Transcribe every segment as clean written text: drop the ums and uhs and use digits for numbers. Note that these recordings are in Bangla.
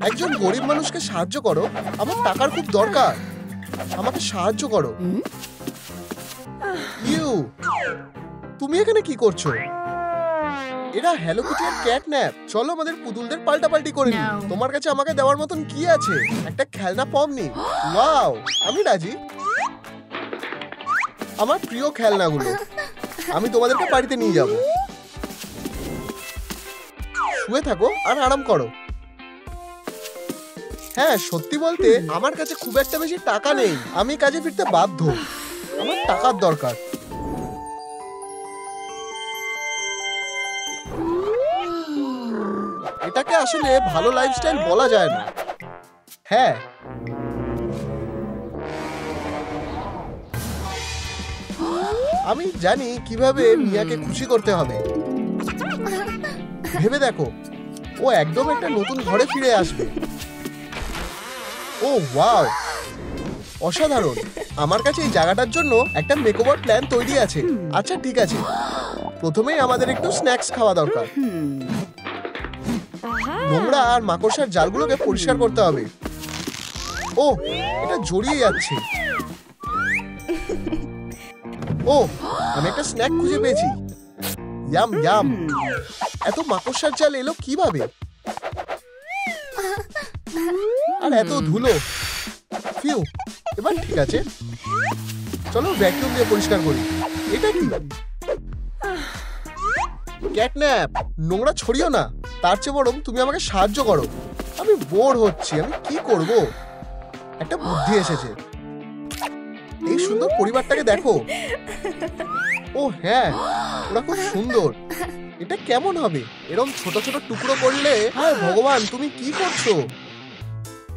একজন গরিব মানুষকে সাহায্য করো। আমার টাকার খুব দরকার, আমাকে সাহায্য করো। ইউ, তুমি এখানে কি করছো? এরা হ্যালো কিটি আর ক্যাটন্যাপ। চলো আমাদের পুতুলদের পাল্টাপাল্টি করে নিই। তোমার কাছে আমাকে দেওয়ার মতন কি আছে? একটা খেলনা পমনি। ওয়াও, আমি রাজি। আমার প্রিয় খেলনাগুলো আমি তোমাদেরকে বাড়িতে নিয়ে যাব। শুয়ে থাকো আর আরাম করো। হ্যাঁ, সত্যি বলতে আমার কাছে খুব একটা বেশি টাকা নেই। আমি কাজে ফিরতে বাধ্য, আমার টাকার দরকার। এটাকে আসলে ভালো লাইফস্টাইল বলা যায় না। হ্যাঁ, আমি জানি কিভাবে মিয়াকে খুশি করতে হবে। ভেবে দেখো, ও একদম একটা নতুন ঘরে ফিরে আসবে। ও ওয়াও, অসাধারণ। আমার কাছে এই জায়গাটার জন্য একটা মেকওভার প্ল্যান তৈরি আছে। আচ্ছা ঠিক আছে, প্রথমেই আমাদের একটু স্ন্যাক্স খাওয়া দরকার। নোংরা আর মাকড়সার জালগুলোকে পরিষ্কার করতে হবে। ও, এটা জড়িয়ে যাচ্ছে। ও, আমি একটা স্ন্যাক খুঁজে পেয়েছি। Yam yam. এত মাকড়সার জাল এলো কিভাবে? আর এত ধুলো। ফিউ, এবার ঠিক আছে। চলো ভ্যাকুয়াম দিয়ে পরিষ্কার করি। এটা কি? ক্যাটন্যাপ, নোংরা ছড়িও না। তার চেয়ে বরং তুমি আমাকে সাহায্য করো। আমি বোর হচ্ছি, আমি কি করব? একটা বুদ্ধি এসেছে। এই সুন্দর পরিবারটাকে দেখো। ও হ্যাঁ, ওরা খুব সুন্দর। এটা কেমন হবে এরকম ছোট ছোট টুকরো করলে? হ্যাঁ ভগবান, তুমি কি করছো?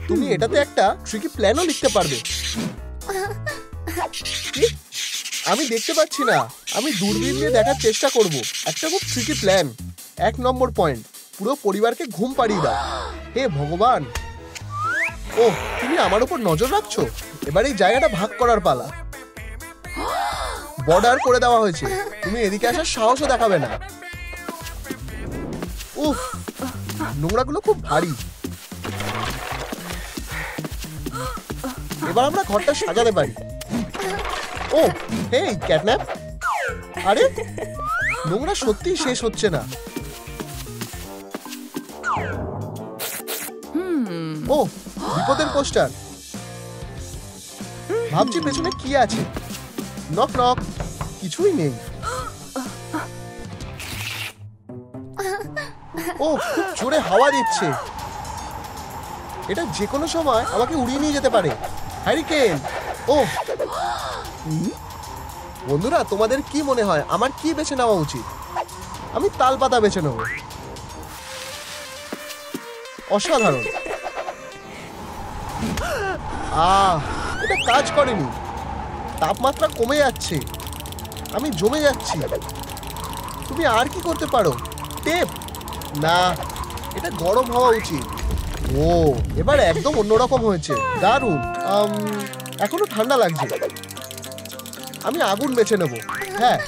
তুমি এটাতে একটা ট্রিকি প্ল্যানও লিখতে পারবে। কি? আমি দেখতে পাচ্ছি না। আমি দূরবীন দিয়ে দেখার চেষ্টা করব। একটা খুব ট্রিকি প্ল্যান। 1 নম্বর পয়েন্ট, পুরো পরিবারকে ঘুম পাড়িয়ে দাও। হে ভগবান। ও, তুমি আমার উপর নজর রাখছো। এবার এই জায়গাটা ভাগ করার পালা। বর্ডার করে দেওয়া হয়েছে। তুমি এদিকে আসার সাহসও দেখাবে না। উফ, নোংরাগুলো খুব ভারী। এবার আমরা ঘরটা সাজাতে পারি। ও হেই ক্যাটন্যাপ, আরে নোংরা সত্যি শেষ হচ্ছে না। ও, বিপদের পোস্টার। ভাবছি পেছনে কি আছে। Knock knock. কিছুই নেই। ও, খুব জোরে হাওয়া দিচ্ছে। এটা যে কোনো সময় আমাকে উড়িয়ে নিয়ে যেতে পারে। হারিকেন। ও বন্ধুরা, তোমাদের কি মনে হয় আমার কি বেছে নেওয়া উচিত? আমি তালপাতা বেছে নেব। অসাধারণ। এটা কাজ করেনি। তাপমাত্রা কমে যাচ্ছে, আমি জমে যাচ্ছি। তুমি আর কি করতে পারো? টেপ? না, এটা গরম হওয়া উচিত। ও, এবার একদম অন্যরকম হয়েছে। দারুণ। এখনো ঠান্ডা লাগছে। আমি আগুন বেছে নেব। হ্যাঁ,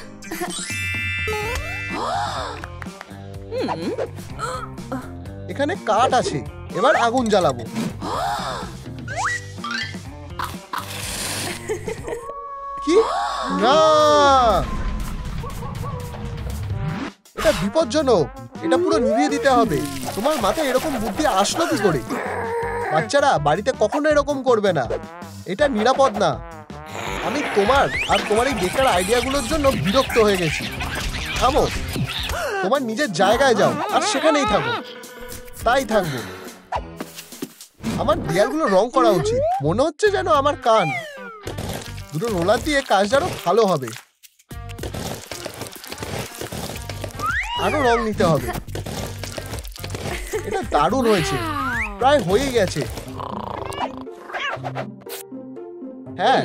এখানে কাঠ আছে। এবার আগুন জ্বালাবো। কি না, এটা বিপজ্জনক। এটা পুরো নিভিয়ে দিতে হবে। তোমার মাথায় এরকম বুদ্ধি আসলো কি করে? বাচ্চারা, বাড়িতে কখনো এরকম করবে না। এটা নিরাপদ না। আমি তোমার আর তোমার এই বেকার আইডিয়াগুলোর জন্য বিরক্ত হয়ে গেছি। থামো, তোমার নিজের জায়গায় যাও আর সেখানেই থাকো। তাই থাকবো। আমার দেয়ালগুলো রং করা উচিত। মনে হচ্ছে যেন আমার কান। দুটো রোলার দিয়ে কাজটা আরো ভালো হবে। আরো রং নিতে হবে। এটা দারুণ হয়েছে, প্রায় হয়ে গেছে। হ্যাঁ,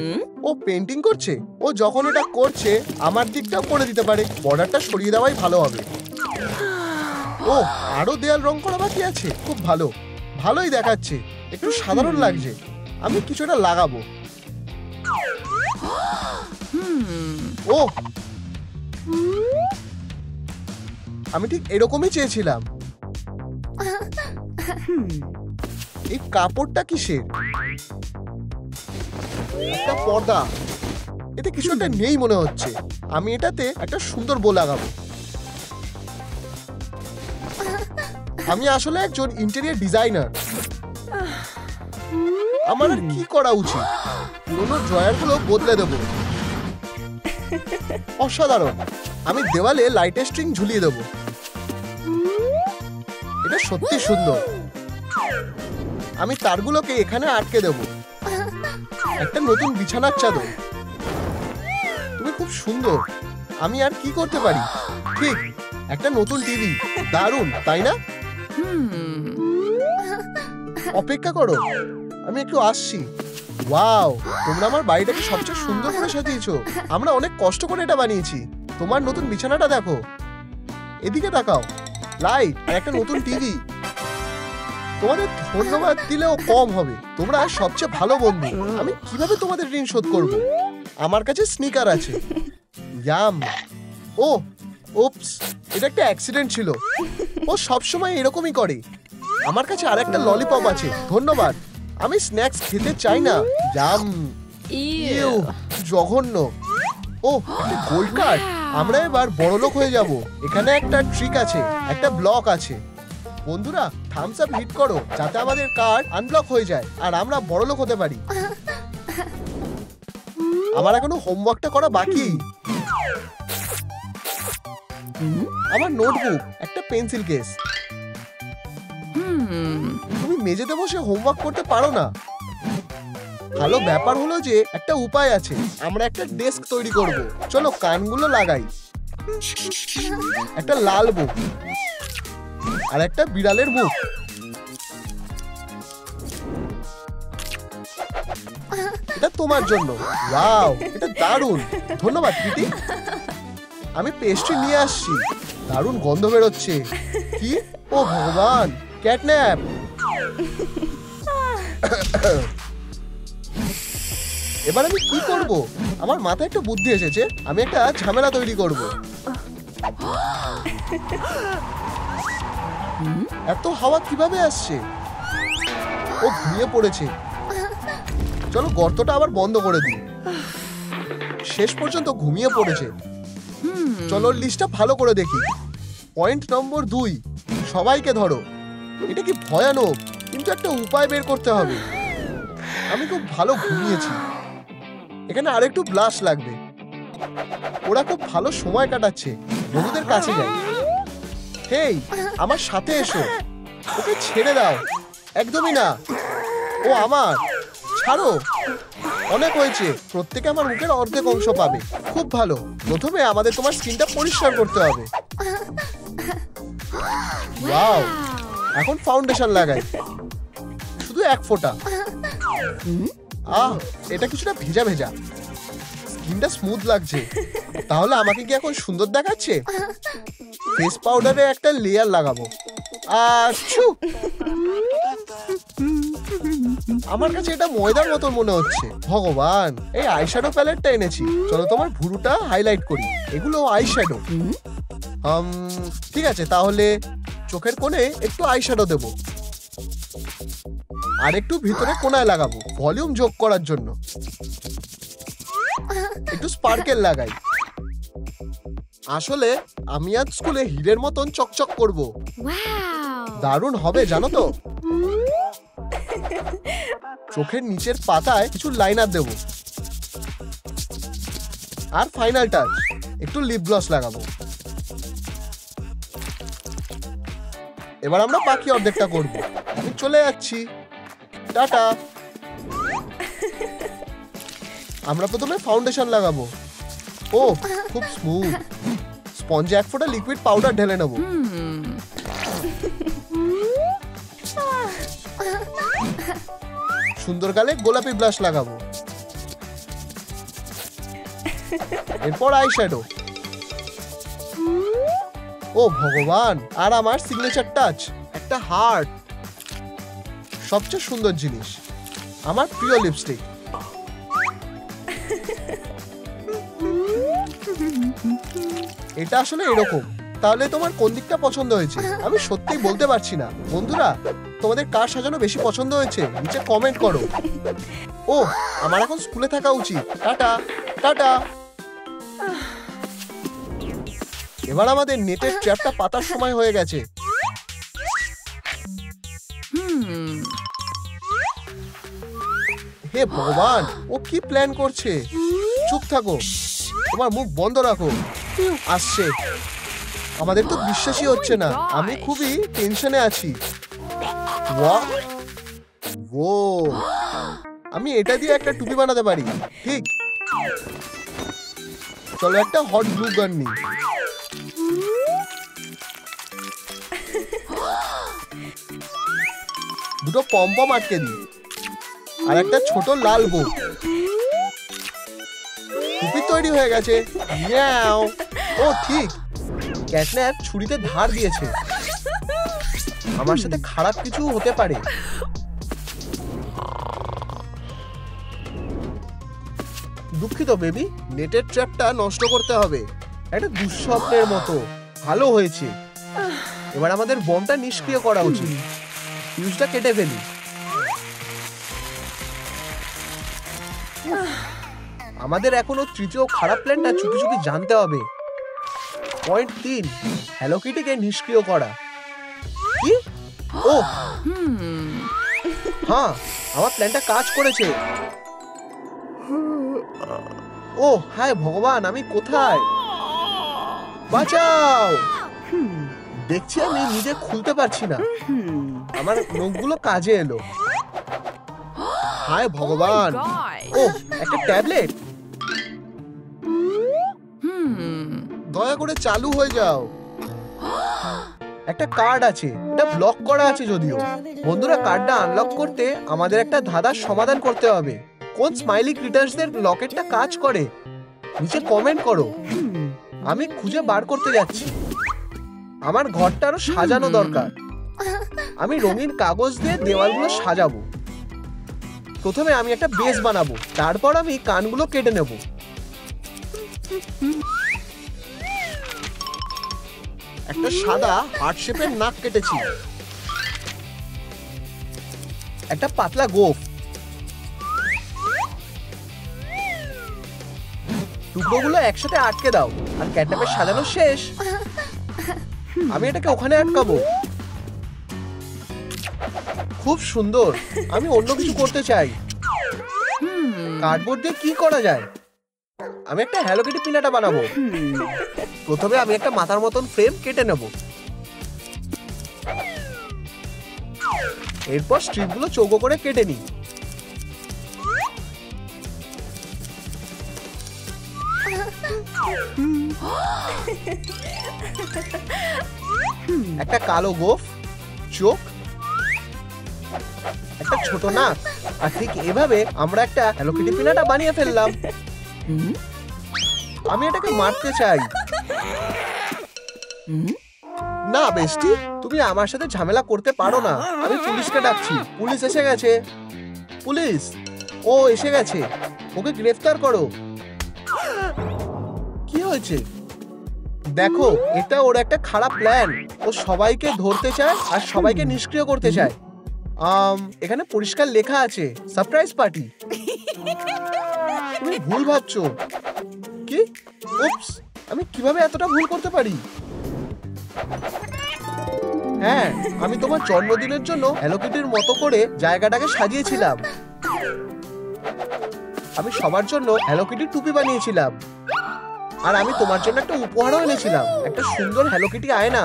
ও পেন্টিং করছে। ও যখন এটা করছে আমার দিকটাও করে দিতে পারে। বর্ডারটা সরিয়ে দেওয়াই ভালো হবে। ও, আরো দেয়াল রং করা বাকি আছে। খুব ভালো, ভালোই দেখাচ্ছে। একটু সাধারণ লাগছে। আমি কিছুটা লাগাবো। ও, আমি ঠিক এরকমই চেয়েছিলাম। এই কাপড়টা কিসের? একটা পর্দা। এতে কিছু একটা নেই মনে হচ্ছে। আমি এটাতে একটা সুন্দর বো লাগাবো। আমি আসলে একজন ইন্টেরিয়র ডিজাইনার। আমার আর কি করা উচিত? পুরোনো ড্রয়ারগুলো বদলে দেবো। অসাধারণ। আমি দেওয়ালে লাইটের স্ট্রিং ঝুলিয়ে দেবো। এটা সত্যি সুন্দর। আমি তারগুলোকে এখানে আটকে দেবো। একটা নতুন বিছানার চাদর। তুমি খুব সুন্দর। আমি আর কি করতে পারি? ঠিক, একটা নতুন টিভি। দারুণ, তাই না? অপেক্ষা করো, আমি একটু আসছি। ওয়াও, তোমরা আমার বাড়িটাকে সবচেয়ে সুন্দর করে সাজিয়েছো। আমরা অনেক কষ্ট করে এটা বানিয়েছি। তোমার নতুন বিছানাটা দেখো। এদিকে তাকাও। লাইট আর একটা নতুন টিভি। তোমাদের ধন্যবাদ দিলেও কম হবে। তোমরা সবচেয়ে ভালো বন্ধু। আমি কিভাবে তোমাদের ঋণ শোধ করব? আমার কাছে স্নিকার আছে। ইয়াম। ও উপস, এটা একটা অ্যাক্সিডেন্ট ছিল। ও সবসময় এরকমই করে। আমার কাছে আরেকটা ললিপপ আছে। ধন্যবাদ। আমি স্ন্যাক্স খেতে চাই না। ইয়াম। ইউ, জঘন্য। ও, একটা গোল্ড কার্ড। আমরা এবার বড়লোক হয়ে যাব। এখানে একটা ট্রিক আছে, একটা ব্লক আছে। বন্ধুরা, থামস আপ হিট করো যাতে আমাদের কার্ড আনব্লক হয়ে যায় আর আমরা বড়লোক হতে পারি। আমার এখনো হোমওয়ার্কটা করা বাকি। আমার নোটবুক, একটা পেন্সিল কেস। তুমি মেঝেতে বসে হোমওয়ার্ক করতে পারো না। ভালো ব্যাপার হলো যে একটা উপায় আছে। আমরা একটা ডেস্ক তৈরি করব। চলো কানগুলো লাগাই। একটা লাল বুক আর একটা বিড়ালের মুখ। এটা তোমার জন্য। ওয়াও, এটা দারুণ। ধন্যবাদ প্রীতি। আমি পেস্ট্রি নিয়ে আসছি। দারুণ গন্ধ বেরোচ্ছে। কি? ও ভগবান, ক্যাটন্যাপ। এবার আমি কি করব? আমার মাথায় একটা বুদ্ধি এসেছে। আমি একটা ঝামেলা তৈরি করব। এত হাওয়া কিভাবে আসছে? ও ঘুমিয়ে পড়েছে। চলো গর্তটা আবার বন্ধ করে দিই। শেষ পর্যন্ত ঘুমিয়ে পড়েছে। চলো লিস্টটা ভালো করে দেখি। পয়েন্ট নম্বর 2, সবাইকে ধরো। এটা কি ভয়ানক, কিন্তু একটা উপায় বের করতে হবে। আমি খুব ভালো ঘুমিয়েছি। এখানে আরেকটু ব্লাশ লাগবে। ওরা খুব ভালো সময় কাটাচ্ছে। বন্ধুদের কাছে যাই। হেই, আমার সাথে এসো। ওকে ছেড়ে দাও। একদমই না। ও আমার। ছাড়ো। অনেক হয়েছে। প্রত্যেকে আমার মুখের অর্ধেক অংশ পাবে। খুব ভালো। প্রথমে আমাদের তোমার স্কিনটা পরিষ্কার করতে হবে। ওয়াও, এখন ফাউন্ডেশন লাগাই। শুধু 1 ফোঁটা। এটা কিছুটা ভেজা ভেজা। স্কিনটা স্মুথ লাগছে। তাহলে আমাকে কি এখন সুন্দর দেখাচ্ছে? ফেস পাউডারে একটা লেয়ার লাগাবো। আচ্ছা, আমার কাছে এটা ময়দার মতো মনে হচ্ছে। ভগবান, এই আইশ্যাডো প্যালেটটা এনেছি। চলো তোমার ভুরুটা হাইলাইট করি। এগুলো আইশ্যাডো। ঠিক আছে, তাহলে চোখের কোণে একটু আইশ্যাডো দেব। আর একটু ভিতরে কোণায় লাগাবো ভলিউম যোগ করার জন্য। একটু স্পার্কেল লাগাই। আসলে আমি আজ স্কুলে হিরের মতন চকচক করব। দারুণ হবে জানো তো। চোখের নিচের পাতায় কিছু লাইনার দেব। আর ফাইনাল টাচ, একটু লিপ গ্লস লাগাবো। এবার আমরা বাকি অর্ধেকটা করব। আমি চলে যাচ্ছি। টাটা। আমরা প্রথমে ফাউন্ডেশন লাগাবো। ও, খুব স্মুথ। স্পঞ্জে 1 ফোঁটা লিকুইড পাউডার ঢেলে নেব। সুন্দর গালে গোলাপি ব্লাশ লাগাবো। এরপর আইশ্যাডো। ও ভগবান, আর আমার সিগনেচার টাচ, একটা হার্ট। সবচেয়ে সুন্দর জিনিস, আমার প্রিয় লিপস্টিক। এটা আসলে এরকম। তাহলে তোমার কোন দিকটা পছন্দ হয়েছে? আমি সত্যিই বলতে পারছি না। বন্ধুরা, তোমাদের কার সাজানো বেশি পছন্দ হয়েছে নিচে কমেন্ট করো। ও, আমার এখন স্কুলে থাকা উচিত। Tata tata. এবার আমাদের নেটের ট্র্যাপটা পাতার সময় হয়ে গেছে। হে ভগবান, ও কি প্ল্যান করছে? চুপ থাকো, তোমার মুখ বন্ধ রাখো। আসছে। আমাদের তো বিশ্বাসই হচ্ছে না। আমি খুবই টেনশনে আছি। ও, আমি এটা দিয়ে একটা টুপি বানাতে পারি। ঠিক, চলো একটা হট গ্লু গান নিই। দুটো পম্পম আটকে দিই আর একটা ছোট লাল বউ। টুপি তৈরি হয়ে গেছে। ও ঠিক, ক্যাটন্যাপ ছুরিতে ধার দিয়েছে। আমার সাথে খারাপ কিছু হতে পারে। দুঃখিত বেবি, নেটের ট্র্যাপটা নষ্ট করতে হবে। একটা দুঃস্বপ্নের মতো। ভালো হয়েছে। এবার আমাদের বমটা নিষ্ক্রিয় করা উচিত। ফিউজটা কেটে ফেলি। আমাদের এখনো তৃতীয় খারাপ প্ল্যানটা চুপি চুপি জানতে হবে। পয়েন্ট 3, হ্যালো কিটিকে নিষ্ক্রিয় করা। কি? ও হ্যাঁ, আমার প্ল্যানটা কাজ করেছে। ও হায় ভগবান, আমি কোথায়? বাঁচাও। দেখছি আমি নিজে খুলতে পারছি না। আমার নখগুলো কাজে এলো। হায় ভগবান। ও, একটা ট্যাবলেট। দয়া করে চালু হয়ে যাও। একটা কার্ড আছে, এটা ব্লক করা আছে যদিও। বন্ধুরা, কার্ডটা আনলক করতে আমাদের একটা ধাঁধার সমাধান করতে হবে। কোন স্মাইলি ক্রিটার্সদের লকেটটা কাজ করে নিচে কমেন্ট করো। আমি খুঁজে বার করতে যাচ্ছি। আমার ঘরটা আরো সাজানো দরকার। আমি রঙিন কাগজ দিয়ে দেওয়ালগুলো সাজাবো। প্রথমে আমি একটা বেস বানাবো, তারপর আমি কানগুলো কেটে নেব। একটা সাদা হার্ট শেপের নাক কেটেছি। একটা পাতলা গোঁফ। টুকরোগুলো একসাথে আটকে দাও। আর ক্যাটন্যাপের সাজানো শেষ। আমি এটাকে ওখানে আটকাবো। খুব সুন্দর। আমি অন্য কিছু করতে চাই। কার্ডবোর্ড দিয়ে কি করা যায়? আমি একটা হ্যালো কিটি পিনাটা বানাবো। প্রথমে আমি একটা মাথার মতন ফ্রেম কেটে নেব। এরপর স্ট্রিপগুলো চৌকো করে কেটে নিই। একটা কালো গোঁফ, চোখ, একটা ছোট নাক। আর ঠিক এভাবে আমরা একটা হ্যালো কিটি পিনাটা বানিয়ে ফেললাম। আমি এটাকে মারতে চাই। না বেস্টি, তুমি আমার সাথে ঝামেলা করতে পারো না। আমি পুলিশকে ডাকছি। পুলিশ এসে গেছে। পুলিশ, ও এসে গেছে। ওকে গ্রেফতার করো। কি হয়েছে? দেখো, এটা ওর একটা খারাপ প্ল্যান। ও সবাইকে ধরতে চায় আর সবাইকে নিষ্ক্রিয় করতে চায়। এখানে পরিষ্কার লেখা আছে সারপ্রাইজ পার্টি। তুমি ভুল ভাবছো। কি? উপস, আমি কিভাবে এতটা ভুল করতে পারি? হ্যাঁ, আমি তোমার জন্মদিনের জন্য হ্যালো কিটির মতো করে জায়গাটাকে সাজিয়েছিলাম। আমি সবার জন্য হ্যালো কিটির টুপি বানিয়েছিলাম। আর আমি তোমার জন্য একটা উপহারও এনেছিলাম, একটা সুন্দর হ্যালো কিটি আয়না।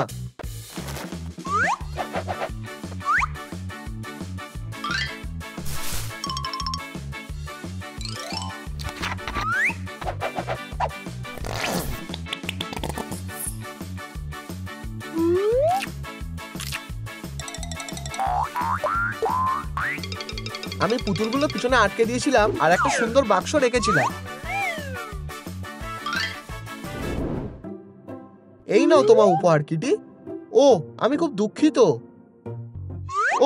আমি পুতুলগুলো পিছনে আটকে দিয়েছিলাম আর একটা সুন্দর বাক্স রেখেছিলাম। এই নাও তোমার উপহার কিটি। ও, আমি খুব দুঃখিত।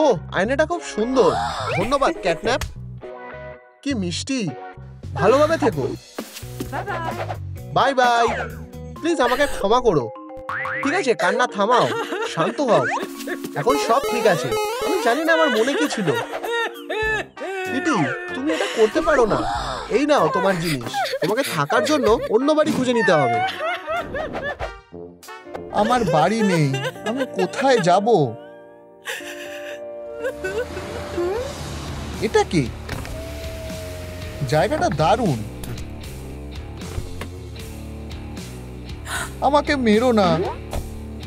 ও, আয়নাটা খুব সুন্দর। ধন্যবাদ ক্যাটন্যাপ। কি মিষ্টি। ভালোভাবে থেকো। Bye bye. প্লিজ আমাকে ক্ষমা করো। ঠিক আছে, কান্না থামাও, শান্ত হও। এখন সব ঠিক আছে। আমি জানি না আমার মনে কি ছিল। কিটি, তুমি এটা করতে পারো না। এই নাও তোমার জিনিস। তোমাকে থাকার জন্য অন্য বাড়ি খুঁজে নিতে হবে। আমার বাড়ি নেই, আমি কোথায় যাব? এটা কি? জায়গাটা দারুণ। আমাকে মেরো না।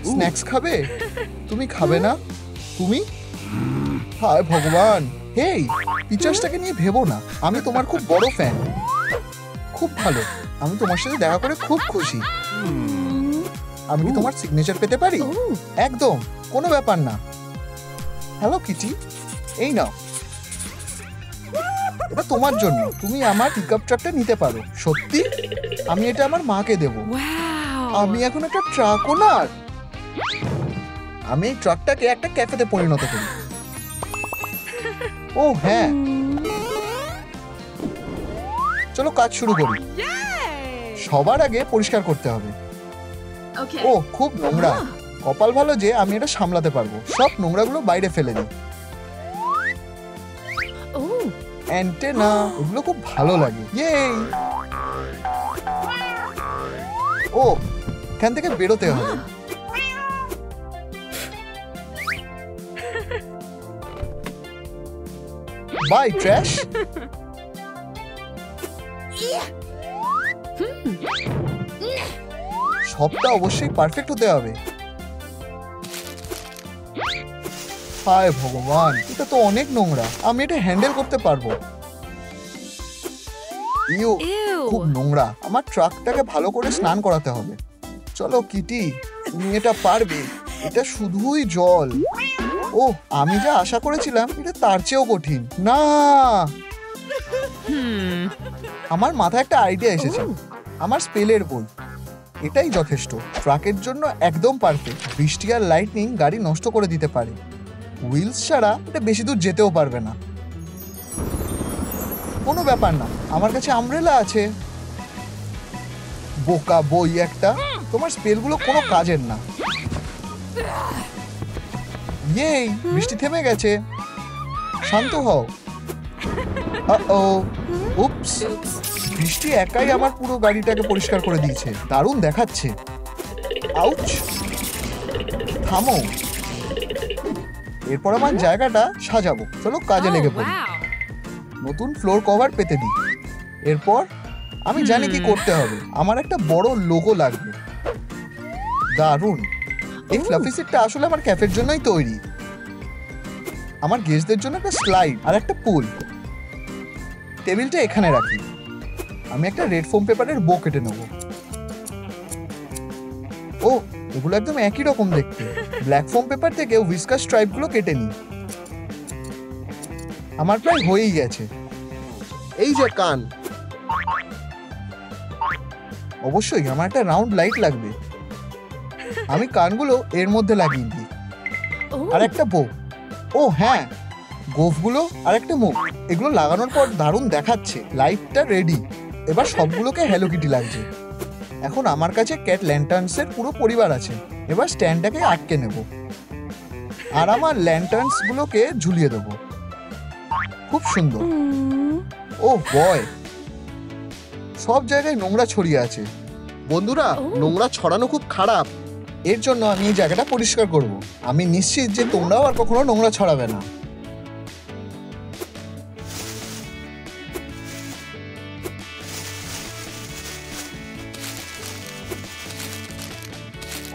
স্ন্যাক্স খাবে? তুমি খাবে না? তুমি? হায় ভগবান। হেই, টিচার্সটাকে নিয়ে ভেবো না। আমি তোমার খুব বড় ফ্যান। খুব ভালো, আমি তোমার সাথে দেখা করে খুব খুশি। আমি কি তোমার সিগনেচার পেতে পারি? একদম, কোনো ব্যাপার না। হ্যালো কিটি, এই নাও। এটা তোমার জন্য। তুমি আমার পিকআপ ট্রাকটা নিতে পারো। সত্যি? আমি এটা আমার মাকে দেব। আমি এখন একটা ট্রাক ওনার। আমি এই ট্রাকটাকে একটা ক্যাফেতে পরিণত করি। ও হ্যাঁ, চলো কাজ শুরু করি। সবার আগে পরিষ্কার করতে হবে। ও খুব নোংরা। কপাল ভালো যে আমি এটা সামলাতে পারবো। সব নোংরাগুলো বাইরে ফেলে দিই। অ্যান্টেনা, এগুলো খুব ভালো লাগে। ইয়ে, ও এখান থেকে বেরোতে হবে। Bye trash. সবটা অবশ্যই পারফেক্ট হতে হবে। হায় ভগবান, এটা তো অনেক নোংরা। আমি এটা হ্যান্ডেল করতে পারবো? ইউ, খুব নোংরা। আমার ট্রাকটাকে ভালো করে স্নান করাতে হবে। চলো কিটি, তুমি এটা পারবে। এটা শুধুই জল। ও, আমি যা আশা করেছিলাম এটা তার চেয়েও কঠিন। না, আমার মাথায় একটা আইডিয়া এসেছে। আমার স্পেলের বই, এটাই যথেষ্ট। ট্রাকের জন্য একদম পারফেক্ট। বৃষ্টি আর লাইটনিং গাড়ি নষ্ট করে দিতে পারে। হুইলস ছাড়া এটা বেশি দূর যেতেও পারবে না। কোনো ব্যাপার না, আমার কাছে আমব্রেলা আছে। বোকা বই একটা। তোমার স্পেলগুলো কোনো কাজের না। ইয়েই, বৃষ্টি থেমে গেছে। শান্ত হও। উপস, বৃষ্টি একাই আমার পুরো গাড়িটাকে পরিষ্কার করে দিয়েছে। দারুণ দেখাচ্ছে। আউচ, থামো। এরপর আমার জায়গাটা সাজাবো। চলো কাজে লেগে পড়ি। নতুন ফ্লোর কভার পেতে দিই। এরপর আমি জানি কি করতে হবে। আমার একটা বড় লোগো লাগবে। দারুণ। এই ফ্লাফি সিটটা আসলে আমার ক্যাফের জন্যই তৈরি। আমার গেস্টদের জন্য একটা স্লাইড আর একটা পুল। টেবিলটা এখানে রাখি। আমি একটা রেড ফোম পেপারের বো কেটে নেব। ও, এগুলো একদম একই রকম দেখতে। ব্ল্যাক ফোম পেপার থেকে হুইস্কার স্ট্রাইপগুলো কেটে নিই। আমার প্রায় হয়েই গেছে। এই যে কান। অবশ্যই আমার একটা রাউন্ড লাইট লাগবে। আমি কানগুলো এর মধ্যে লাগিয়ে দিই। আর একটা বো। ও হ্যাঁ, গোফগুলো আর একটা মুখ। এগুলো লাগানোর পর দারুণ দেখাচ্ছে। লাইটটা রেডি। এবার সবগুলোকে হ্যালো কিটি লাগছে। এখন আমার কাছে ক্যাট ল্যান্টার্নসের পুরো পরিবার আছে। এবার স্ট্যান্ডটাকে আটকে নেব আর আমার ল্যান্টার্নসগুলোকে ঝুলিয়ে দেব। খুব সুন্দর। ও বয়, সব জায়গায় নোংরা ছড়িয়ে আছে। বন্ধুরা, নোংরা ছড়ানো খুব খারাপ। এর জন্য আমি এই জায়গাটা পরিষ্কার করব। আমি নিশ্চিত যে তোমরাও আর কখনো নোংরা ছড়াবে না।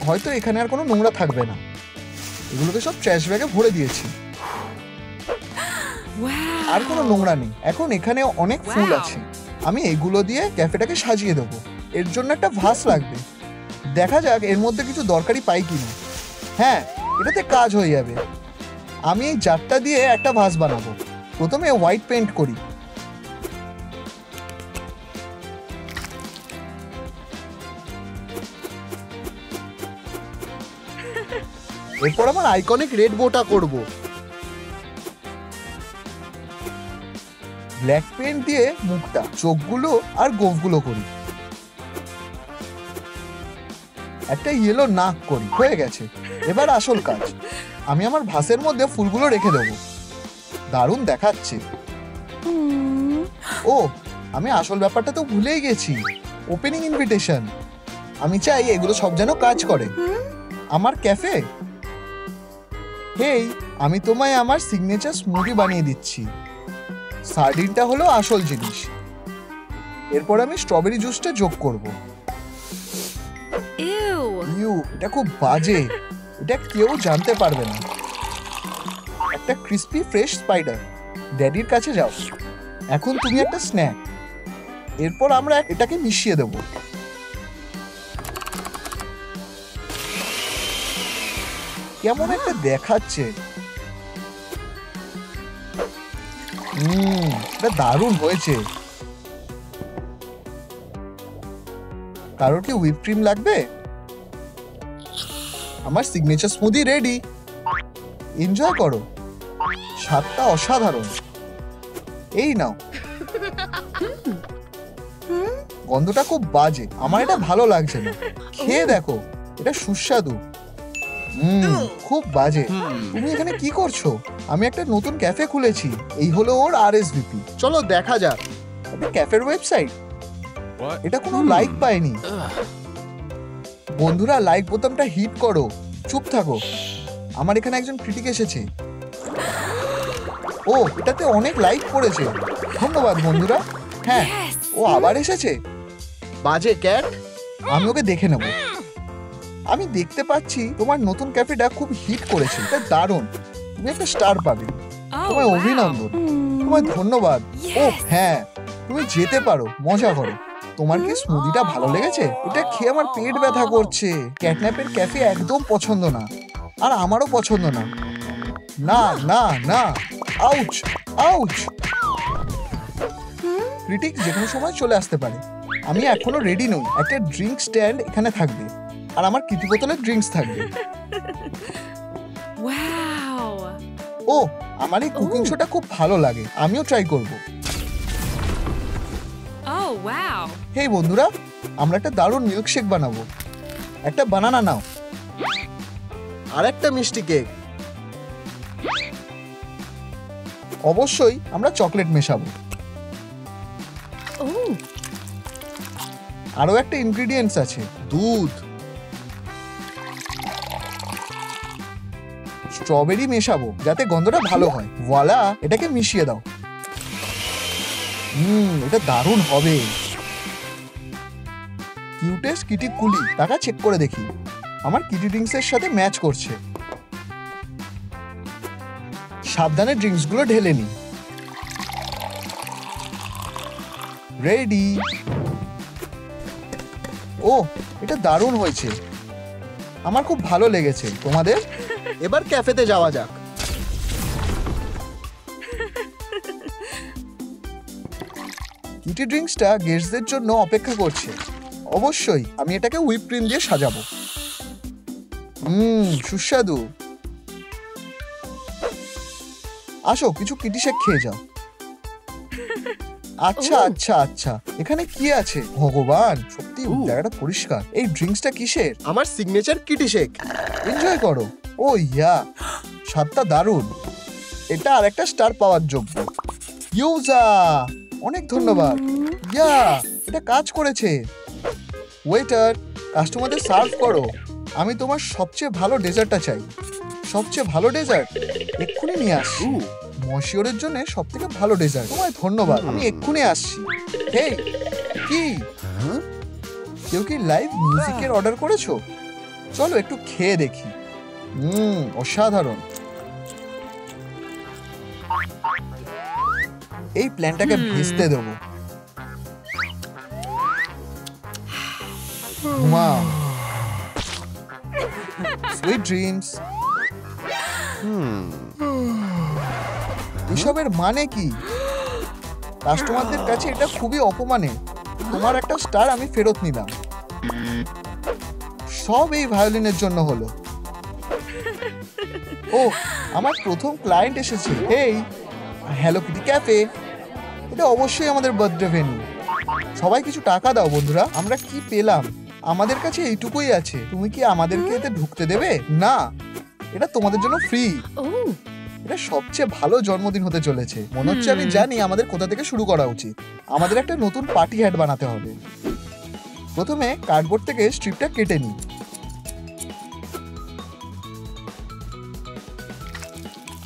হয়তো এখানে আর কোনো নোংরা থাকবে না। এগুলোকে সব ট্র্যাশ ব্যাগে ভরে দিয়েছি। আর কোনো নোংরা নেই। এখন এখানে অনেক ফুল আছে। আমি এগুলো দিয়ে ক্যাফেটাকে সাজিয়ে দেবো। এর জন্য একটা ভাস লাগবে। দেখা যাক এর মধ্যে কিছু দরকারি পাই কিনা। হ্যাঁ, এটাতে কাজ হয়ে যাবে। আমি এই জারটা দিয়ে একটা ভাস বানাবো। প্রথমে হোয়াইট পেইন্ট করি। এরপর আমার আইকনিক রেড বোটা করব। ব্ল্যাক পেইন্ট দিয়ে মুখটা, চোখগুলো আর গোফগুলো করি। একটা ইয়েলো নাক করি। হয়ে গেছে। এবার আসল কাজ। আমি আমার ভাসের মধ্যে ফুলগুলো রেখে দেবো। দারুণ দেখাচ্ছে। ও, আমি আসল ব্যাপারটা তো ভুলেই গেছি, ওপেনিং ইনভিটেশন। আমি চাই এগুলো সব যেন কাজ করে। আমার ক্যাফে। হেই, আমি তোমায় আমার সিগনেচার স্মুদি বানিয়ে দিচ্ছি। সার্ডিনটা হলো আসল জিনিস। এরপর আমি স্ট্রবেরি জুসটা যোগ করব। ইউ, এটা খুব বাজে। এটা কেউ জানতে পারবে না। একটা ক্রিস্পি ফ্রেশ স্পাইডার। ড্যাডির কাছে যাও। এখন তুমি একটা স্ন্যাক। এরপর আমরা এটাকে মিশিয়ে দেব। কেমন একটা দেখাচ্ছে। এটা দারুণ হয়েছে। কারোর কি হুইপ ক্রিম লাগবে? আমার সিগনেচার স্মুদি রেডি। এনজয় করো। স্বাদটা অসাধারণ। এই নাও। গন্ধটা খুব বাজে, আমার এটা ভালো লাগছে না। খেয়ে দেখো, এটা সুস্বাদু। খুব বাজে। তুমি এখানে কি করছো? আমি একটা নতুন ক্যাফে খুলেছি। এই হলো ওর RSVP। চলো দেখা যাক। এটা ক্যাফের ওয়েবসাইট। এটা কোনো লাইক পায়নি। বন্ধুরা, লাইক বোতামটা হিট করো। চুপ থাকো। আমার এখানে একজন ক্রিটিক এসেছে। ও, এটাতে অনেক লাইক পড়েছে। ধন্যবাদ বন্ধুরা। হ্যাঁ, ও আবার এসেছে। বাজে ক্যাট। আমি ওকে দেখে নেব। আমি দেখতে পাচ্ছি তোমার নতুন ক্যাফেটা খুব হিট করেছে। এটা দারুণ। তুমি একটা স্টার পাবে। তোমায় অভিনন্দন। তোমায় ধন্যবাদ। ও হ্যাঁ, তুমি যেতে পারো। মজা করো। তোমার কি স্মুদিটা ভালো লেগেছে? এটা খেয়ে আমার পেট ব্যথা করছে। ক্যাটন্যাপের ক্যাফে একদম পছন্দ না, আর আমারও পছন্দ না। না না না, আউচ আউচ। ক্রিটিক যে কোনো সময় চলে আসতে পারে। আমি এখনো রেডি নই। একটা ড্রিঙ্ক স্ট্যান্ড এখানে থাকবে, আর আমার কিটি বোতলের ড্রিঙ্কস থাকবে। ও, আমার এই কুকিং শোটা খুব ভালো লাগে। আমিও ট্রাই করব। হেই বন্ধুরা, আমরা একটা দারুণ মিল্কশেক বানাবো। একটা বানানা নাও, আর একটা মিষ্টি কেক। অবশ্যই আমরা চকলেট মেশাবো। আরো একটা ইনগ্রেডিয়েন্টস আছে, দুধ। স্ট্রবেরি মেশাবো যাতে গন্ধটা ভালো হয়। ওয়ালা, এটাকে মিশিয়ে দাও। এটা দারুণ হবে। কিউটেস্ট কিটি কুলি। টাকা চেক করে দেখি। আমার কিটি ড্রিঙ্কসের সাথে ম্যাচ করছে। সাবধানে ড্রিঙ্কস গুলো ঢেলে নি। রেডি। ও, এটা দারুণ হয়েছে। আমার খুব ভালো লেগেছে। তোমাদের? এবার ক্যাফেতে যাওয়া যাক। কিটি ড্রিঙ্কসটা গেস্টদের জন্য অপেক্ষা করছে। অবশ্যই আমি এটাকে হুইপ ক্রিম দিয়ে সাজাবো। সুস্বাদু। আসো, কিছু কিটি শেক খেয়ে যাও। আচ্ছা আচ্ছা আচ্ছা, এখানে কি আছে? ভগবান, সত্যি জায়গাটা পরিষ্কার। এই ড্রিঙ্কসটা কিসের? আমার সিগনেচার কিটি শেক। এনজয় করো। ও ইয়া, স্বাদটা দারুণ। এটা আর একটা স্টার পাওয়ার যোগ্য। ইউজা, অনেক ধন্যবাদ। ইয়া, এটা কাজ করেছে। ওয়েটার, কাস্টমারদের সার্ভ করো। আমি তোমার সবচেয়ে ভালো ডেজার্টটা চাই। সবচেয়ে ভালো ডেজার্ট এক্ষুনি নিয়ে আসছি। মশিওরের জন্য সব থেকে ভালো ডেজার্ট। তোমায় ধন্যবাদ, আমি এক্ষুনি আসছি। হেই, কি কেউ কি লাইভ মিউজিকের অর্ডার করেছো? চলো একটু খেয়ে দেখি। অসাধারণ। এই প্ল্যানটাকে ভেস্তে দেবো। Wow, sweet dreams. এসবের মানে কি? কাস্টমারদের কাছে এটা খুবই অপমানে। তোমার একটা স্টার আমি ফেরত নিলাম। সব এই ভায়োলিনের জন্য হলো। ও, আমার প্রথম ক্লায়েন্ট এসেছে। হেই, হ্যালো কিটি ক্যাফে। এটা অবশ্যই আমাদের বার্থডে ভেন্যু। সবাই কিছু টাকা দাও বন্ধুরা। আমরা কি পেলাম? আমাদের কাছে এইটুকুই আছে। তুমি কি আমাদেরকে এতে ঢুকতে দেবে? না, এটা তোমাদের জন্য ফ্রি। এটা সবচেয়ে ভালো জন্মদিন হতে চলেছে। মনে হচ্ছে আমি জানি আমাদের কোথা থেকে শুরু করা উচিত। আমাদের একটা নতুন পার্টি হ্যাট বানাতে হবে। প্রথমে কার্ডবোর্ড থেকে স্ট্রিপটা কেটে নিই।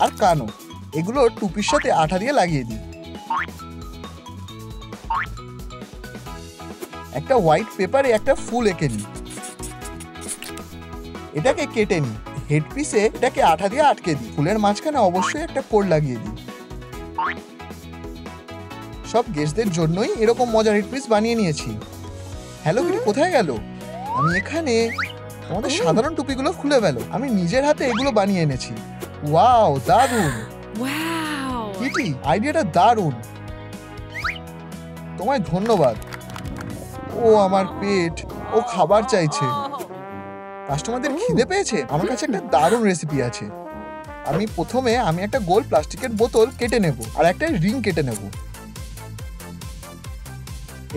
আর কানও, এগুলো টুপির সাথে আঠা দিয়ে লাগিয়ে দিই। একটা হোয়াইট পেপারে একটা ফুল এঁকে নিই। এটাকে কেটে নিই। হেড পিসে এটাকে আঠা দিয়ে আটকে দিই। ফুলের মাঝখানে অবশ্যই একটা কোড লাগিয়ে দিই। সব গেস্টদের জন্যই এরকম মজার হেড পিস বানিয়ে নিয়েছি। হ্যালো কিটি কোথায় গেল? আমি এখানে। আমাদের সাধারণ টুপিগুলো খুলে ফেলো। আমি নিজের হাতে এগুলো বানিয়ে এনেছি। ওয়াও, দারুণ কিটি, আইডিয়াটা দারুণ। তোমায় ধন্যবাদ। ও আমার পেট, ও খাবার চাইছে। কাস্টমারদের খিদে পেয়েছে। আমার কাছে একটা দারুণ রেসিপি আছে। প্রথমে একটা গোল প্লাস্টিকের বোতল কেটে নেব আর একটা রিং কেটে নেব।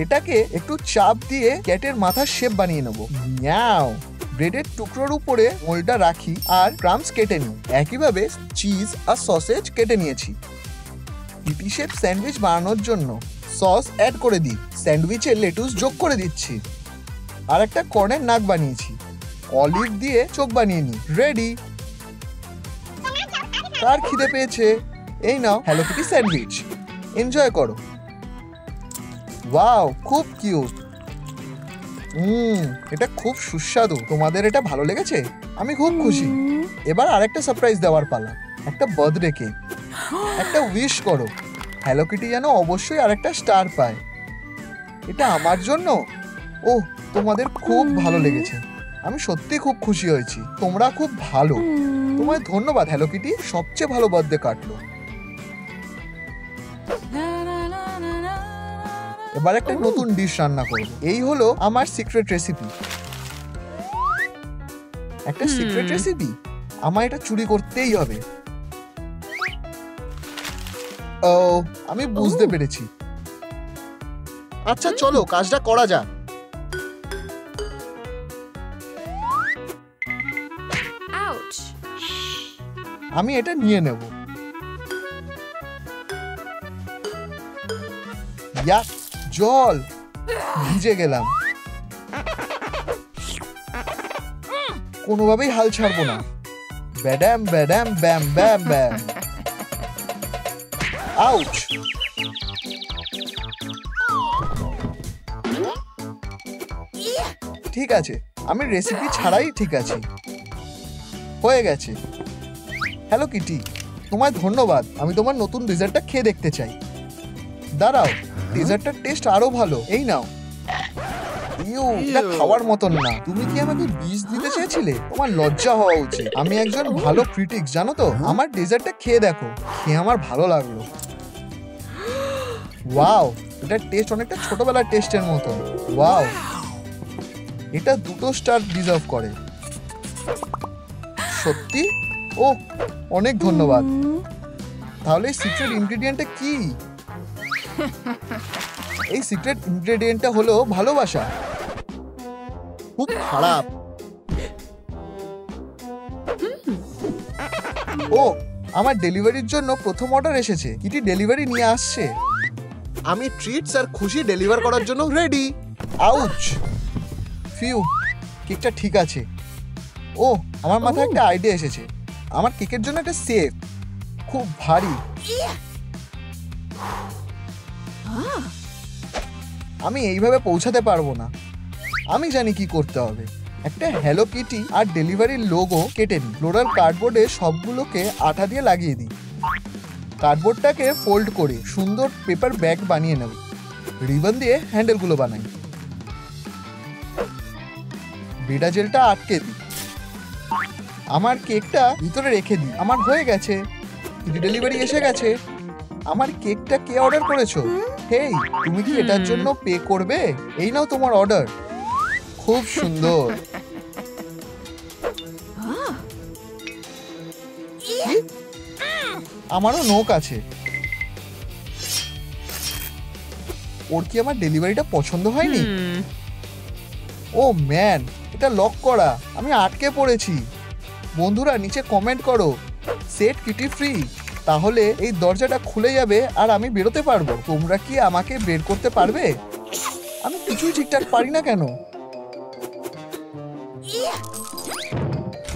এটাকে একটু চাপ দিয়ে ক্যাটের মাথার শেপ বানিয়ে নেব। মিয়াও। ব্রেডের টুকরোর উপরে মোলটা রাখি আর ক্রাম্বস কেটে নিই। একইভাবে চিজ আর সসেজ কেটে নিয়েছি। পিপি শেপ স্যান্ডউইচ বানানোর জন্য সস অ্যাড করে দিই। স্যান্ডউইচে লেটুস যোগ করে দিচ্ছি। আর একটা কর্নের নাক বানিয়েছি। অলিভ দিয়ে চোখ বানিয়ে নিই। রেডি। কার খিদে পেয়েছে? এই নাও হ্যালো কিটি স্যান্ডউইচ, এনজয় করো। ওয়াও, খুব কিউট। এটা খুব সুস্বাদু। তোমাদের এটা ভালো লেগেছে? আমি খুব খুশি। এবার আরেকটা সারপ্রাইজ দেওয়ার পালা। একটা বার্থডে কেক। একটা উইশ করো। হ্যালো কিটি যেন অবশ্যই আরেকটা স্টার পায়। এটা আমার জন্য? ও, তোমাদের খুব ভালো লেগেছে। আমি সত্যি খুব খুশি হয়েছি। তোমরা খুব ভালো। তোমায় ধন্যবাদ হ্যালো কিটি, সবচেয়ে ভালো বার্থডে কাটলো। এবার একটা নতুন ডিশ রান্না করব। এই হলো আমার সিক্রেট রেসিপি। একটা সিক্রেট রেসিপি? আমায় এটা চুরি করতেই হবে। ও, আমি বুঝতে পেরেছি। আচ্ছা চলো কাজটা করা যাক। আমি এটা নিয়ে নেব। ইয়াক, জল, ভিজে গেলাম। কোনোভাবেই হাল ছাড়বো না। ব্যাডাম ব্যাডাম ব্যাম ব্যাম ব্যাম। আউচ। ঠিক আছে, আমি রেসিপি ছাড়াই ঠিক আছি। হয়ে গেছে। হ্যালো কিটি, তোমায় ধন্যবাদ। আমি তোমার নতুন ডেজার্টটা খেয়ে দেখতে চাই। দাঁড়াও, ডেজার্টটার টেস্ট আরো ভালো। এই নাও। এটা খাওয়ার মতন না। তুমি কি আমাকে বিষ দিতে চেয়েছিলে? তোমার লজ্জা হওয়া উচিত। আমি একজন ভালো ক্রিটিক্স, জানো তো। আমার ডেজার্টটা খেয়ে দেখো। খেয়ে আমার ভালো লাগলো। ওয়াও, এটার টেস্ট অনেকটা ছোটবেলার টেস্টের মতো। ওয়াও, এটা 2 স্টার ডিজার্ভ করে। সত্যি? ও, অনেক ধন্যবাদ। তাহলে সিক্রেট ইনগ্রেডিয়েন্টটা কি? এই সিক্রেট ইনগ্রেডিয়েন্টটা হলো ভালোবাসা। খুব খারাপ। ও, আমার ডেলিভারির জন্য প্রথম অর্ডার এসেছে। কিটি ডেলিভারি নিয়ে আসছে। আমি ট্রিটস আর খুশি ডেলিভার করার জন্য রেডি। আউচ। ফিউ, কেকটা ঠিক আছে। ও, আমার মাথায় একটা আইডিয়া এসেছে। আমার কেকের জন্য একটা সেফ। খুব ভারী। আমি এইভাবে পৌঁছাতে পারবো না। আমি জানি কি করতে হবে। একটা হ্যালো কিটি আর ডেলিভারির লোগো কেটে নিই। ফ্লোরাল কার্ডবোর্ডে সবগুলোকে আঠা দিয়ে লাগিয়ে দিই। কার্ডবোর্ডটাকে ফোল্ড করে সুন্দর পেপার ব্যাগ বানিয়ে নেব। রিবন দিয়ে হ্যান্ডেলগুলো বানাই। বিডা জেলটা আটকে দিই। আমার কেকটা ভিতরে রেখে দিই। আমার হয়ে গেছে। ডেলিভারি এসে গেছে। আমার কেকটা কে অর্ডার করেছো? হেই, তুমি কি এটার জন্য পে করবে? এই নাও তোমার অর্ডার। খুব সুন্দর। আমারও নোক আছে। ওর কি আমার ডেলিভারিটা পছন্দ হয়নি? ও ম্যান, এটা লক করা। আমি আটকে পড়েছি। বন্ধুরা নিচে কমেন্ট করো সেট কিটি ফ্রি, তাহলে এই দরজাটা খুলে যাবে আর আমি বেরোতে পারবো। তোমরা কি আমাকে বের করতে পারবে? আমি কিছুই ঠিকঠাক পারি না কেন?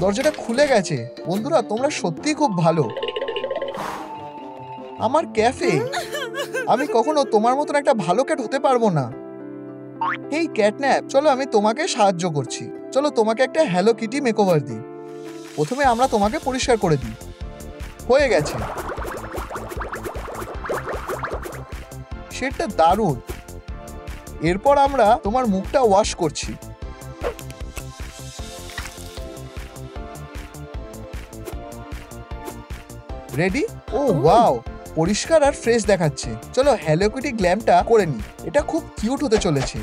দরজাটা খুলে গেছে। বন্ধুরা তোমরা সত্যিই খুব ভালো। আমার ক্যাফে, আমি কখনো তোমার মতন একটা ভালো ক্যাট হতে পারবো না। এই ক্যাটন্যাপ, চলো আমি তোমাকে সাহায্য করছি। চলো তোমাকে একটা হ্যালো কিটি মেকওভার দিই। প্রথমে আমরা তোমাকে পরিষ্কার করে দিই। হয়ে গেছে, সেটা দারুণ। এরপর আমরা তোমার মুখটা ওয়াশ করছি। রেডি? ও ওয়াও, পরিষ্কার আর ফ্রেশ দেখাচ্ছে। চলো হ্যালো কিটি গ্ল্যামটা করে নি, এটা খুব কিউট হতে চলেছে।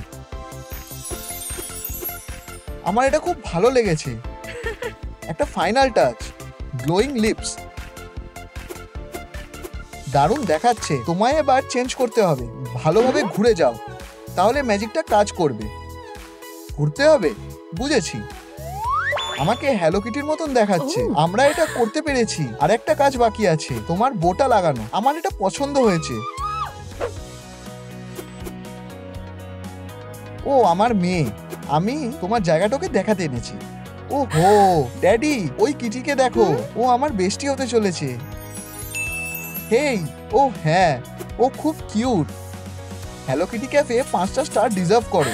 আমার এটা খুব ভালো লেগেছে। একটা ফাইনাল টাচ, গ্লোয়িং লিপস, দারুণ দেখাচ্ছে। তোমায় এবার চেঞ্জ করতে হবে। ভালোভাবে ঘুরে যাও, তাহলে ম্যাজিকটা কাজ করবে। ঘুরতে হবে, বুঝেছি। আমাকে হ্যালো কিটির মতন দেখাচ্ছে। আমরা এটা করতে পেরেছি। আর একটা কাজ বাকি আছে, তোমার বোটা লাগানো। আমার এটা পছন্দ হয়েছে। ও আমার মেয়ে, আমি তোমার জায়গাটাকে দেখাতে এনেছি। ও হো ড্যাডি, ওই কিটিকে দেখো, ও আমার বেস্টি হতে চলেছে। হেই, ও হ্যাঁ, ও খুব কিউট। হ্যালো কিটি ক্যাফে 5টা স্টার ডিজার্ভ করে।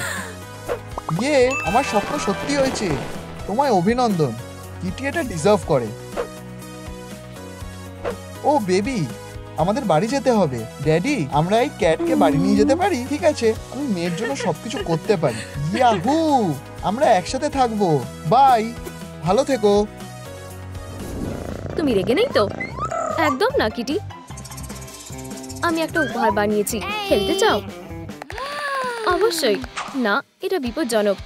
ইয়ে, আমার স্বপ্ন সত্যি হয়েছে। তোমায় অভিনন্দন। কিটি এটা ডিজার্ভ করে। ও বেবি, আমাদের বাড়ি যেতে হবে। ড্যাডি, আমরা এই ক্যাটকে বাড়ি নিয়ে যেতে পারি? ঠিক আছে, আমি মেয়ের জন্য সবকিছু করতে পারি। ইয়াহু, আমরা একসাথে থাকবো। বাই, ভালো থেকো। তুমি রেগে নেই তো? একদম না কিটি, আমি একটা উপহার বানিয়েছি। খেলতে চাও? অবশ্যই না, এটা বিপজ্জনক।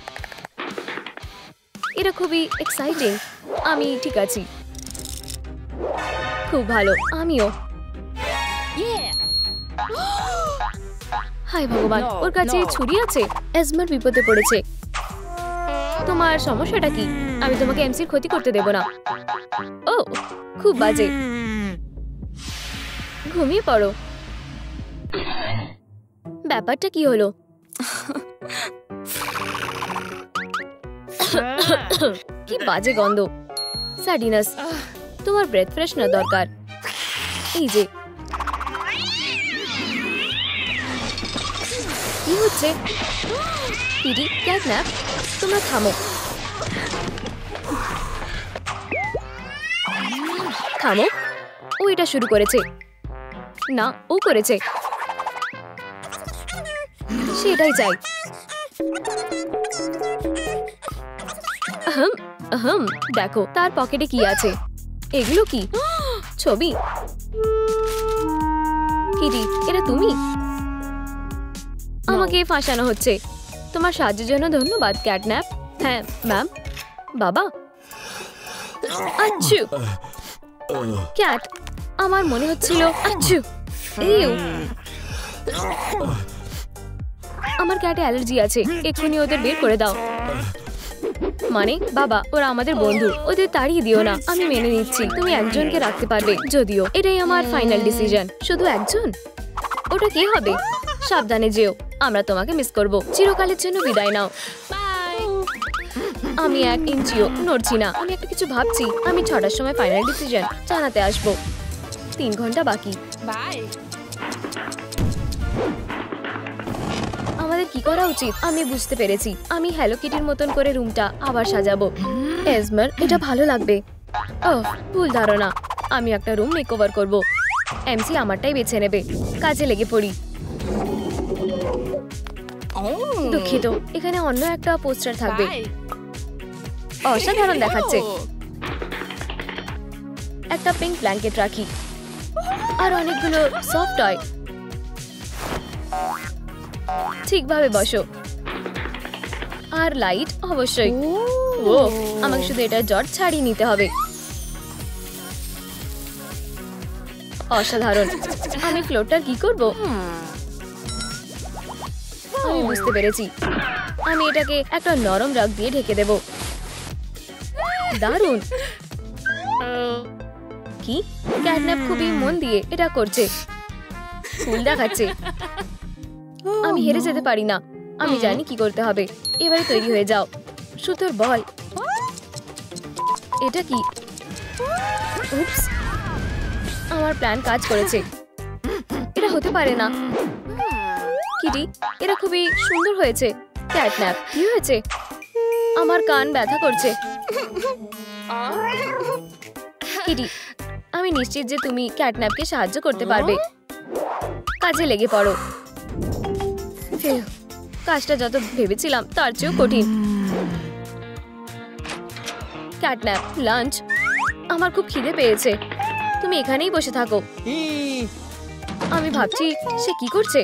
এটা খুবই এক্সাইটিং। আমি ঠিক আছি। খুব ভালো, আমিও। হায় ভগবান, ওর কাছে ছুরি আছে। এজমার বিপদে পড়েছে। তোমার সমস্যাটা কি? আমি তোমাকে এমসির ক্ষতি করতে দেব না। ও খুব বাজে। ঘুমিয়ে পড়ো। ব্যাপারটা কি হলো? কি বাজে গন্ধ। সার্ডিনাস, তোমার ব্রেথ ফ্রেশনার দরকার। এই যে, কি হচ্ছে? কিটি, ক্যাটন্যাপ, তোমরা থামো। থামো। ও এটা শুরু করেছে। না, ও করেছে। সেটাই চাই। আহম আহম, দেখো তার পকেটে কি আছে। এগুলো কি? ছবি? কিটি, এটা তুমি? আমাকে ফাঁসানো হচ্ছে। তোমার সাহায্যের জন্য ধন্যবাদ ক্যাটন্যাপ। হ্যাঁ ম্যাম। বাবা, আচ্ছু। ক্যাট, আমার মনে হচ্ছিল। আচ্ছু, ইউ। আমার ক্যাটে অ্যালার্জি আছে। এক্ষুনি ওদের বের করে দাও। মানে বাবা, ওরা আমাদের বন্ধু, ওদের তাড়িয়ে দিও না। আমি মেনে নিচ্ছি তুমি একজনকে রাখতে পারবে, যদিও এটাই আমার ফাইনাল ডিসিশন। শুধু একজন? ওটা কে হবে? সাবধানে যেও, আমরা তোমাকে মিস করব। চিরকালের জন্য বিদায় নাও। আমি 1 ইঞ্চিও নড়ছি না। আমি একটা কিছু ভাবছি। আমি 6টার সময় ফাইনাল ডিসিশন জানাতে আসবো। 3 ঘন্টা বাকি। বাই। আমাদের কি করা উচিত? আমি বুঝতে পেরেছি। আমি হ্যালো কিটির মতন করে রুমটা আবার সাজাবো। এজমার, এটা ভালো লাগবে। ওহ, ভুল ধারণা। আমি একটা রুম মেকওভার করব। এমসি আমারটাই বেছে নেবে। কাজে লেগে পড়ি। দুঃখিত, এখানে অন্য একটা পোস্টার থাকবে। অসাধারণ দেখাচ্ছে। একটা পিঙ্ক ব্ল্যাঙ্কেট রাখি আর অনেকগুলো সফট টয়। ঠিকভাবে বসো। আর লাইট অবশ্যই। ও, আমাকে শুধু এটা জট ছাড়িয়ে নিতে হবে। অসাধারণ। আমি ফ্লোরটার কি করব? আমি বুঝতে পেরেছি। আমি এটাকে একটা নরম রাগ দিয়ে ঢেকে দেব। দারুণ। কি ক্যাটন্যাপ খুবই মন দিয়ে এটা করছে, ফুল দেখাচ্ছে। আমি হেরে যেতে পারি না, আমি জানি কি করতে হবে। এবারে তৈরি হয়ে যাও, সুতোর বল। এটা কি? উপস, আমার প্ল্যান কাজ করেছে। এটা হতে পারে না। কিটি, এটা খুবই সুন্দর হয়েছে। ক্যাটন্যাপ, কি হয়েছে? আমার কান ব্যথা করছে। কিটি, আমি নিশ্চিত যে তুমি ক্যাটন্যাপকে সাহায্য করতে পারবে। কাজে লেগে পড়ো। ফিউ, কাজটা যত ভেবেছিলাম তার চেয়েও কঠিন। Catnap, lunch. আমার খুব খিদে পেয়েছে, তুমি এখানেই বসে থাকো। আমি ভাবছি সে কি করছে।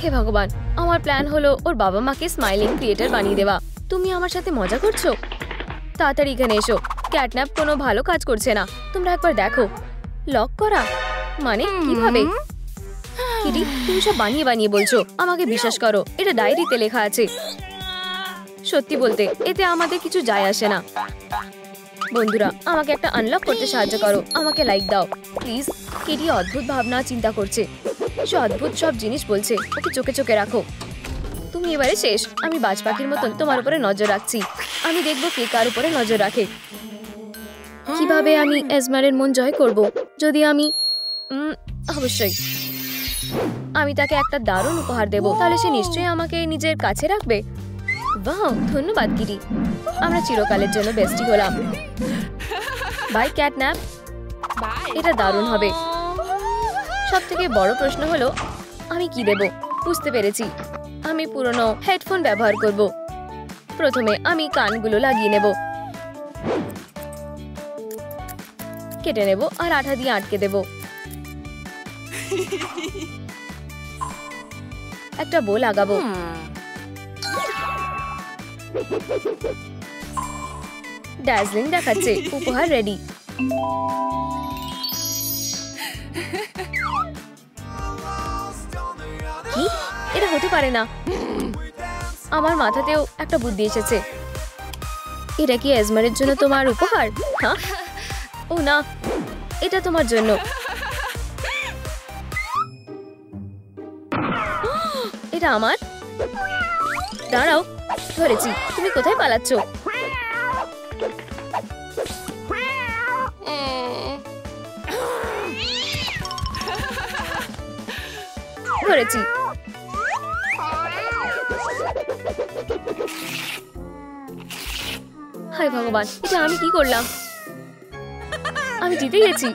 হে ভগবান, আমার প্ল্যান হলো ওর বাবা মাকে স্মাইলিং ক্রিয়েটার বানিয়ে দেওয়া। তুমি আমার সাথে মজা করছো? তাড়াতাড়ি এখানে এসো। ক্যাটন্যাপ কোনো ভালো কাজ করছে না, তোমরা একবার দেখো। লক করা মানে কিভাবে? কিটি, তুমি সব বানিয়ে বানিয়ে বলছো, আমাকে বিশ্বাস করো, এটা ডায়েরিতে লেখা আছে। সত্যি বলতে এতে আমাদের কিছু যায় আসে না। বন্ধুরা, আমাকে একটা আনলক করতে সাহায্য করো, আমাকে লাইক দাও প্লিজ। কিটি অদ্ভুত ভাবনা চিন্তা করছে, সে অদ্ভুত সব জিনিস বলছে। ওকে চোখে চোখে রাখো। তুমি এবারে শেষ। আমি বাজ পাখির মতন তোমার উপরে নজর রাখছি। আমি দেখবো কে কার উপরে নজর রাখে। কিভাবে আমি এজমারের মন জয় করব? যদি আমি অবশ্যই আমি তাকে একটা দারুণ উপহার দেব, তাহলে সে নিশ্চয়ই আমাকে নিজের কাছে রাখবে। বাহ, ধন্যবাদ কিটি, আমরা চিরকালের জন্য বেস্টি হলাম। বাই ক্যাটন্যাপ, এটা দারুণ হবে। সব থেকে বড় প্রশ্ন হলো আমি কি দেব। বুঝতে পেরেছি, আমি পুরনো হেডফোন ব্যবহার করব। প্রথমে আমি কানগুলো লাগিয়ে নেব, কেটে নেব আর আঠা দিয়ে আটকে দেব। একটা বো লাগাবো। ড্যাজলিং দেখাচ্ছে, উপহার রেডি। কি? এটা হতে পারে না। আমার মাথাতেও একটা বুদ্ধি এসেছে। এটা কি এজমারের জন্য তোমার উপহার? হ্যাঁ, ও না, এটা তোমার জন্য। এটা আমার। দাঁড়াও, ধরেছি। তুমি কোথায় পালাচ্ছ? ধরেছি। হায় ভগবান, এটা আমি কি করলাম? আমি জিতে গেছি।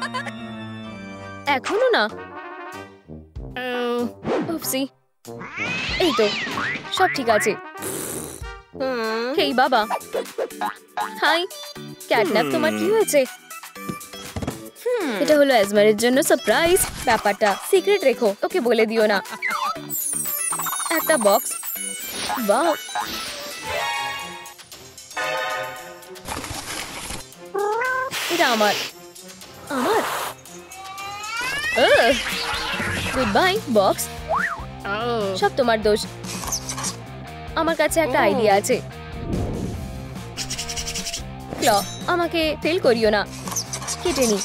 এখনো না। উপসি, এই তো সব ঠিক আছে। হেই বাবা। হাই ক্যাটন্যাপ, তোমার কি হয়েছে? এটা হলো এজমারের জন্য সারপ্রাইজ। ব্যাপারটা সিক্রেট রেখো, ওকে বলে দিও না। একটা বক্স। বাহ, এটা আমার। আমার গুড বাই বক্স, সব তোমার দোষ। আমার কাছে একটা আইডিয়া আছে। ক্ল, আমাকে ফেল করিও না। কেটে নি।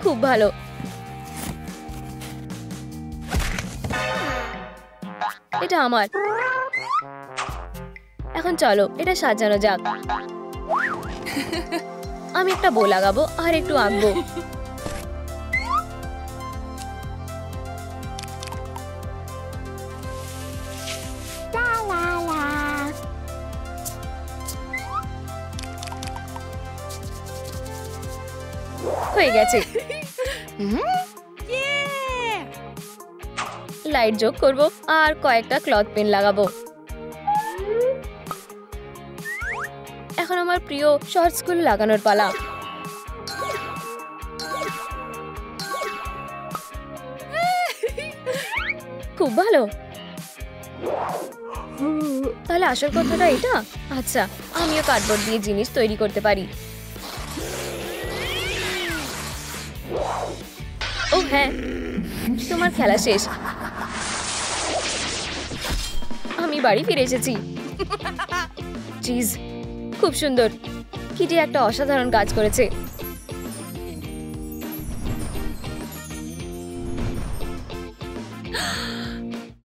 খুব ভালো। এটা আমার। এখন চলো এটা সাজানো যাক। আমি একটা বো লাগাবো আর একটু আঁকবো। হয়ে গেছে। লাইট যোগ করবো আর কয়েকটা ক্লথ পেন লাগাবো। এখন আমার প্রিয় শর্টস গুলো লাগানোর পালা। খুব ভালো। তাহলে আসল কথাটা এটা। আচ্ছা, আমিও কার্ডবোর্ড দিয়ে জিনিস তৈরি করতে পারি। ও হ্যাঁ, তোমার খেলা শেষ। আমি বাড়ি ফিরে এসেছি। চিজ, খুব সুন্দর। কিটি একটা অসাধারণ কাজ করেছে।